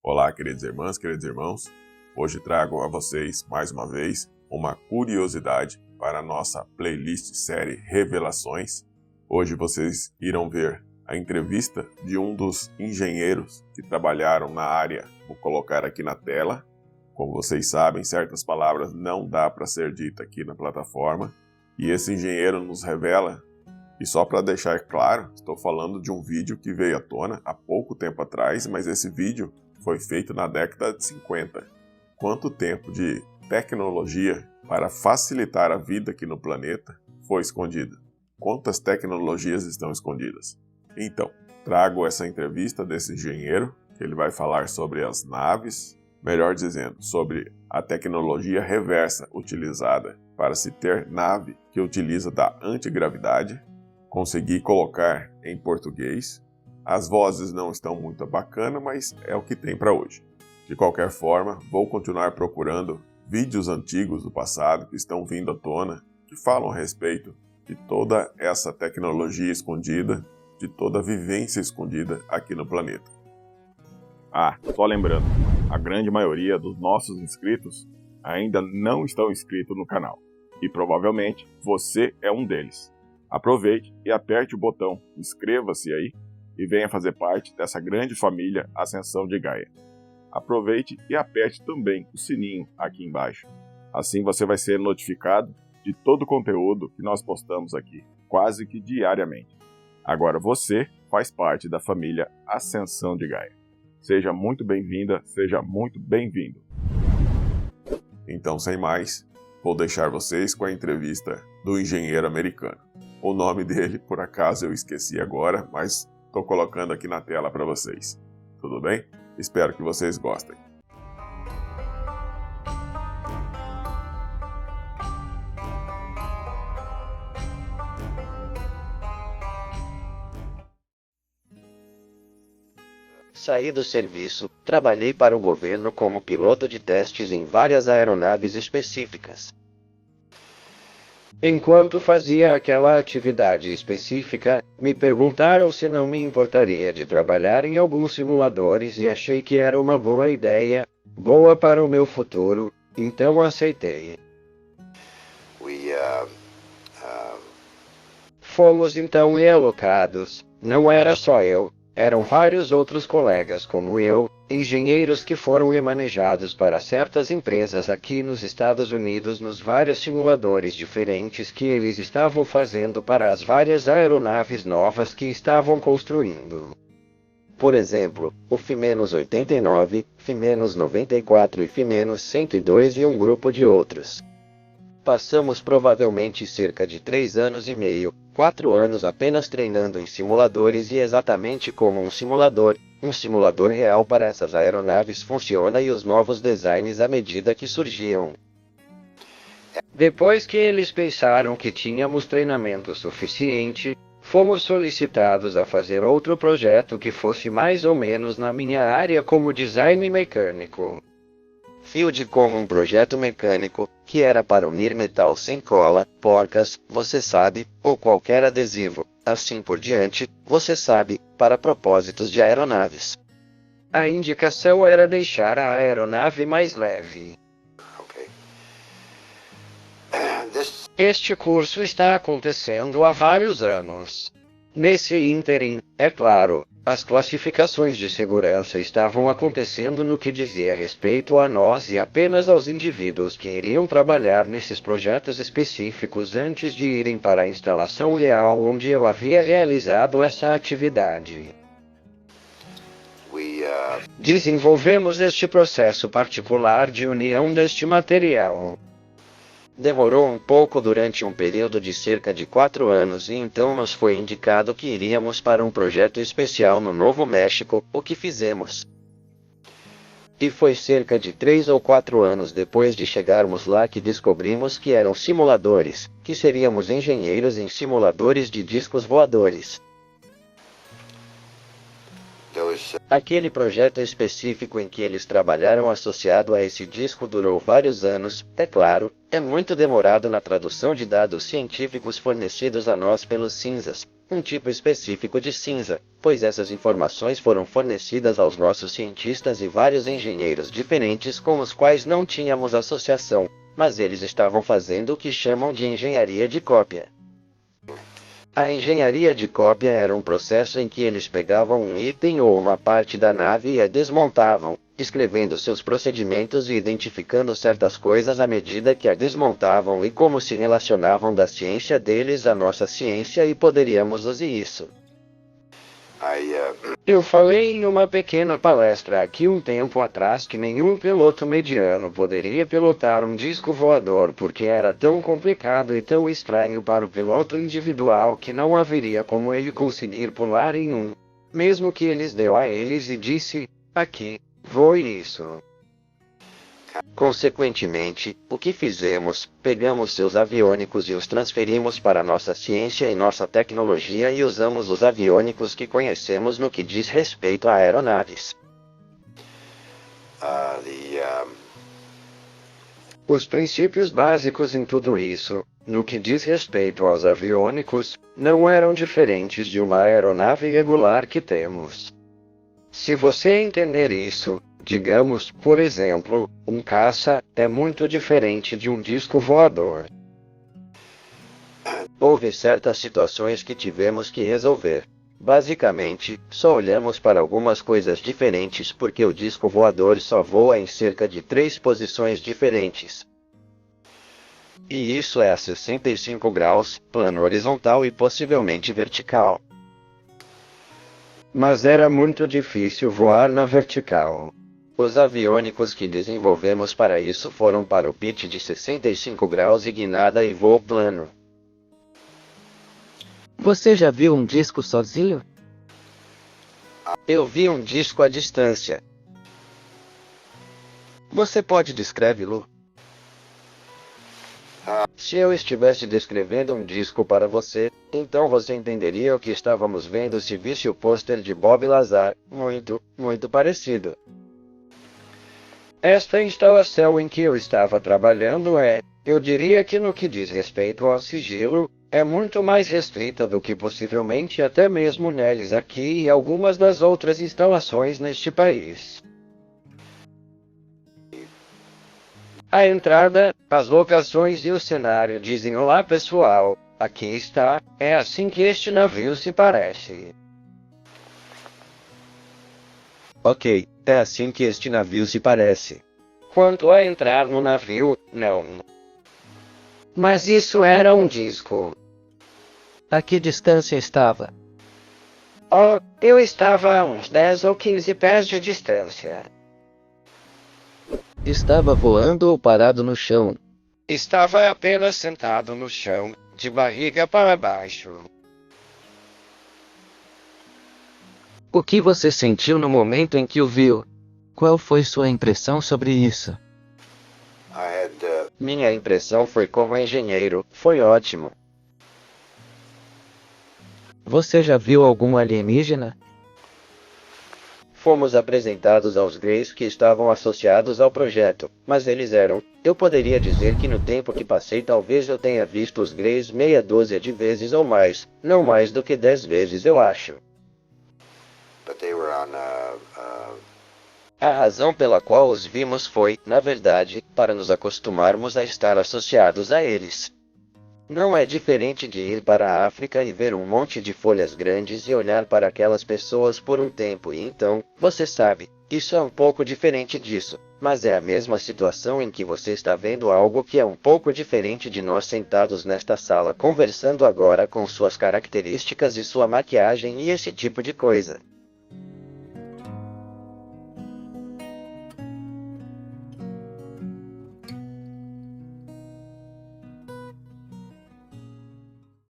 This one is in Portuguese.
Olá, queridas irmãs, queridos irmãos. Hoje trago a vocês, mais uma vez, uma curiosidade para a nossa playlist série Revelações. Hoje vocês irão ver a entrevista de um dos engenheiros que trabalharam na área. Vou colocar aqui na tela. Como vocês sabem, certas palavras não dá para ser dita aqui na plataforma. E esse engenheiro nos revela, e só para deixar claro, estou falando de um vídeo que veio à tona há pouco tempo atrás, mas esse vídeo foi feito na década de 50. Quanto tempo de tecnologia para facilitar a vida aqui no planeta foi escondido? Quantas tecnologias estão escondidas? Então, trago essa entrevista desse engenheiro, que ele vai falar sobre as naves, melhor dizendo, sobre a tecnologia reversa utilizada para se ter nave que utiliza da antigravidade. Consegui colocar em português. As vozes não estão muito bacanas, mas é o que tem para hoje. De qualquer forma, vou continuar procurando vídeos antigos do passado que estão vindo à tona, que falam a respeito de toda essa tecnologia escondida, de toda a vivência escondida aqui no planeta. Só lembrando, a grande maioria dos nossos inscritos ainda não estão inscritos no canal, e provavelmente você é um deles. Aproveite e aperte o botão inscreva-se aí e venha fazer parte dessa grande família Ascensão de Gaia. Aproveite e aperte também o sininho aqui embaixo. Assim você vai ser notificado de todo o conteúdo que nós postamos aqui, quase que diariamente. Agora você faz parte da família Ascensão de Gaia. Seja muito bem-vinda, seja muito bem-vindo. Então, sem mais, vou deixar vocês com a entrevista do engenheiro americano. O nome dele, por acaso, eu esqueci agora, mas estou colocando aqui na tela para vocês. Tudo bem? Espero que vocês gostem. Saí do serviço, trabalhei para o governo como piloto de testes em várias aeronaves específicas. Enquanto fazia aquela atividade específica, me perguntaram se não me importaria de trabalhar em alguns simuladores e achei que era uma boa ideia, boa para o meu futuro, então aceitei. Fomos então realocados, não era só eu. Eram vários outros colegas como eu, engenheiros que foram remanejados para certas empresas aqui nos Estados Unidos nos vários simuladores diferentes que eles estavam fazendo para as várias aeronaves novas que estavam construindo. Por exemplo, o F-89, F-94 e F-102 e um grupo de outros. Passamos provavelmente cerca de 3 anos e meio, 4 anos apenas treinando em simuladores e exatamente como um simulador real para essas aeronaves funciona e os novos designs à medida que surgiam. Depois que eles pensaram que tínhamos treinamento suficiente, fomos solicitados a fazer outro projeto que fosse mais ou menos na minha área como design mecânico. Field como um projeto mecânico, que era para unir metal sem cola, porcas, você sabe, ou qualquer adesivo, assim por diante, você sabe, para propósitos de aeronaves. A indicação era deixar a aeronave mais leve. Este curso está acontecendo há vários anos. Nesse ínterim, é claro, as classificações de segurança estavam acontecendo no que dizia respeito a nós e apenas aos indivíduos que iriam trabalhar nesses projetos específicos antes de irem para a instalação real onde eu havia realizado essa atividade. Desenvolvemos este processo particular de união deste material. Demorou um pouco durante um período de cerca de 4 anos e então nos foi indicado que iríamos para um projeto especial no Novo México, o que fizemos. E foi cerca de 3 ou 4 anos depois de chegarmos lá que descobrimos que eram simuladores, que seríamos engenheiros em simuladores de discos voadores. Aquele projeto específico em que eles trabalharam associado a esse disco durou vários anos, é claro, é muito demorado na tradução de dados científicos fornecidos a nós pelos cinzas, um tipo específico de cinza, pois essas informações foram fornecidas aos nossos cientistas e vários engenheiros diferentes com os quais não tínhamos associação, mas eles estavam fazendo o que chamam de engenharia de cópia. A engenharia de cópia era um processo em que eles pegavam um item ou uma parte da nave e a desmontavam, escrevendo seus procedimentos e identificando certas coisas à medida que a desmontavam e como se relacionavam da ciência deles à nossa ciência e poderíamos usar isso. Eu falei em uma pequena palestra aqui um tempo atrás que nenhum piloto mediano poderia pilotar um disco voador porque era tão complicado e tão estranho para o piloto individual que não haveria como ele conseguir pular em um. Mesmo que eles deu a eles e disse, aqui, voe isso. Consequentemente, o que fizemos? Pegamos seus aviônicos e os transferimos para nossa ciência e nossa tecnologia e usamos os aviônicos que conhecemos no que diz respeito a aeronaves. Os princípios básicos em tudo isso, no que diz respeito aos aviônicos, não eram diferentes de uma aeronave regular que temos. Se você entender isso, digamos, por exemplo, um caça é muito diferente de um disco voador. Houve certas situações que tivemos que resolver. Basicamente, só olhamos para algumas coisas diferentes porque o disco voador só voa em cerca de 3 posições diferentes. E isso é a 65 graus, plano horizontal e possivelmente vertical. Mas era muito difícil voar na vertical. Os aviônicos que desenvolvemos para isso foram para o pitch de 65 graus e guinada e voo plano. Você já viu um disco sozinho? Eu vi um disco à distância. Você pode descrevê-lo? Se eu estivesse descrevendo um disco para você, então você entenderia o que estávamos vendo se visse o pôster de Bob Lazar, muito parecido. Esta instalação em que eu estava trabalhando eu diria que no que diz respeito ao sigilo, é muito mais restrita do que possivelmente até mesmo neles aqui e algumas das outras instalações neste país. A entrada, as locações e o cenário dizem olá pessoal, aqui está, é assim que este navio se parece. Ok, é assim que este navio se parece. Quanto a entrar no navio, não. Mas isso era um disco. A que distância estava? Oh, eu estava a uns 10 ou 15 pés de distância. Estava voando ou parado no chão? Estava apenas sentado no chão, de barriga para baixo. O que você sentiu no momento em que o viu? Qual foi sua impressão sobre isso? Minha impressão foi como engenheiro, foi ótimo. Você já viu algum alienígena? Fomos apresentados aos Greys que estavam associados ao projeto, mas eles eram. Eu poderia dizer que no tempo que passei talvez eu tenha visto os Greys meia dúzia de vezes ou mais, não mais do que 10 vezes eu acho. A razão pela qual os vimos foi, na verdade, para nos acostumarmos a estar associados a eles. Não é diferente de ir para a África e ver um monte de folhas grandes e olhar para aquelas pessoas por um tempo e então, você sabe, isso é um pouco diferente disso, mas é a mesma situação em que você está vendo algo que é um pouco diferente de nós sentados nesta sala conversando agora com suas características e sua maquiagem e esse tipo de coisa.